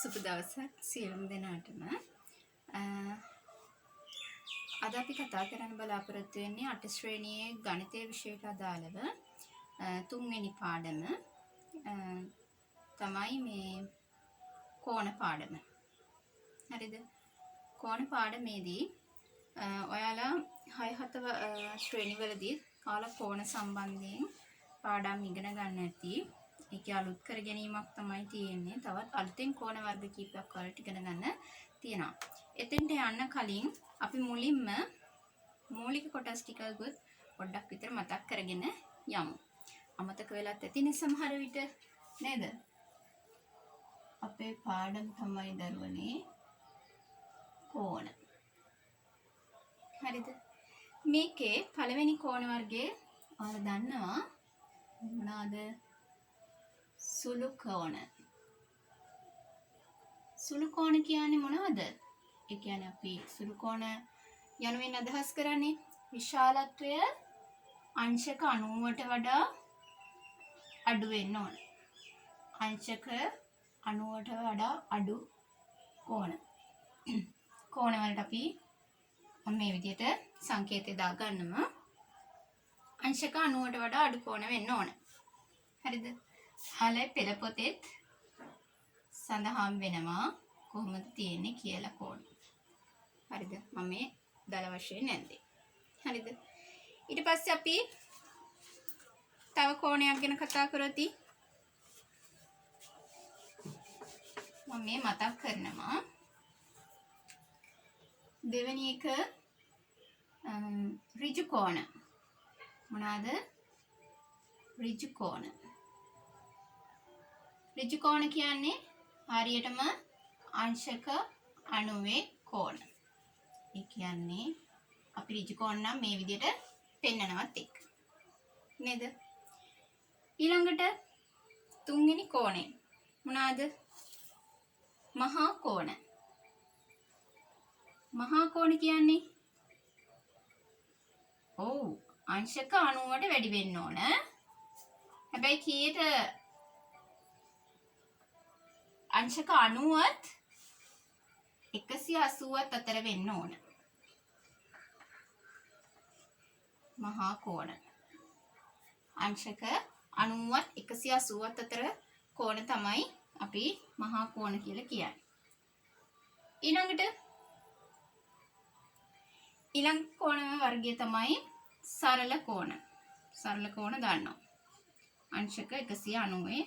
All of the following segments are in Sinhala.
සුබ දවසක් සියලුම දෙනාටම. අද අපි කතා කරන්න බලාපොරොත්තු වෙන්නේ 8 ශ්‍රේණියේ ගණිතය විෂයට අදාළව තුන්වෙනි පාඩම තමයි මේ කෝණ පාඩම. හරිද? කෝණ පාඩමේදී ඔයාලා 6-7 ශ්‍රේණිවලදී කාලා කෝණ සම්බන්ධයෙන් පාඩම් ඉගෙන ගන්න ඇති. ඒකේ අලුත් කර ගැනීමක් තමයි තියෙන්නේ. තවත් අලුතෙන් කෝණ වර්ග කීපයක් වලට ඉගෙන ගන්න තියෙනවා. එතෙන්ට යන්න කලින් අපි මුලින්ම මූලික කොටස් ටිකකුත් පොඩ්ඩක් විතර මතක් කරගෙන යමු. අමතක වෙලත් ඇතිනේ සමහර විට නේද? අපේ පාඩම තමයි දරුවනේ කෝණ. හරිද? මේකේ පළවෙනි කෝණ වර්ගයේ ඔයාලා දන්නවා මොනවාද? සුළු කෝණ. සුළු කෝණ කියන්නේ මොනවද? ඒ කියන්නේ අපි සුළු කෝණ යනුවෙන් අදහස් කරන්නේ විශාලත්වය අංශක 90ට වඩා අඩු වෙන්න ඕන. අංශක 90ට වඩා අඩු කෝණ. කෝණ වලට අපි මේ විදිහට සංකේතය දාගන්නම අංශක 90ට වඩා අඩු කෝණ වෙන්න ඕන. හරිද? හලේ පෙළ පොතේත් සඳහන් වෙනවා කොහොමද තියෙන්නේ කියලා කෝණ. හරිද? මම මේ දල වශයෙන් නැන්දේ. හරිද? ඊට පස්සේ අපි තව කෝණයක් ගැන කතා කරොති. මම මේ මතක් කරනවා. දෙවෙනි එක ඍජු කෝණ. මොනවාද? ඍජු කෝණ. ඍජු කෝණ කියන්නේ හරියටම අංශක 90 කෝණ. ඒ කියන්නේ අපි ඍජු කෝණ නම් මේ විදිහට පෙන්නනවත් එක්ක. නේද? ඊළඟට තුන්වෙනි කෝණය. මොනවාද? මහා කෝණ. මහා කෝණ කියන්නේ අංශක 90ට වැඩි වෙන්න ඕන. හැබැයි කීයට අංශක 90ත් 180ත් අතර වෙන්න ඕන. මහා කෝණ. අංශක 90ත් 180ත් අතර කෝණ තමයි අපි මහා කෝණ කියලා කියන්නේ. ඊළඟ කෝණ වර්ගය තමයි සරල කෝණ. සරල කෝණ දන්නවා. අංශක 190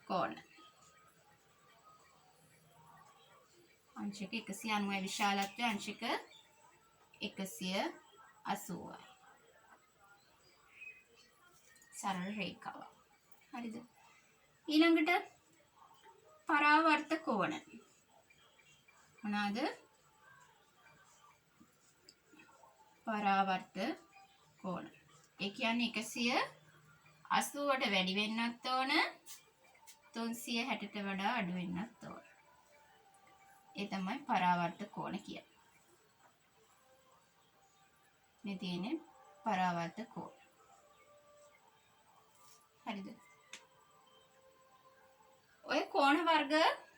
කෝණ. අංශක 190 විශාලත්වය අංශක 180යි. සරල රේඛාව. හරිද? ඊළඟට පරාවර්ත කෝණ. මොනවාද? පරාවර්ත කෝණ. ඒ කියන්නේ 180ට වැඩි වෙන්නත් ඕන 360ට වඩා අඩු වෙන්නත් ඕන. ඒ තමයි පරාවර්ත කෝණ කියන්නේ. මේ තියෙන්නේ පරාවර්ත කෝණ. හරිද? ඔය කෝණ වර්ග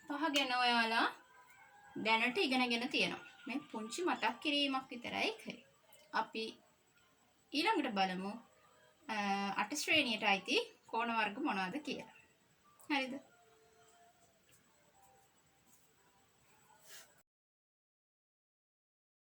පහ ගැන ඔයාලා දැනට ඉගෙනගෙන තියෙනවා. මේ පුංචි මතක් කිරීමක් විතරයි කරේ. අපි ඊළඟට බලමු 8 ශ්‍රේණියට අයිති කෝණ වර්ග මොනවද කියලා. හරිද?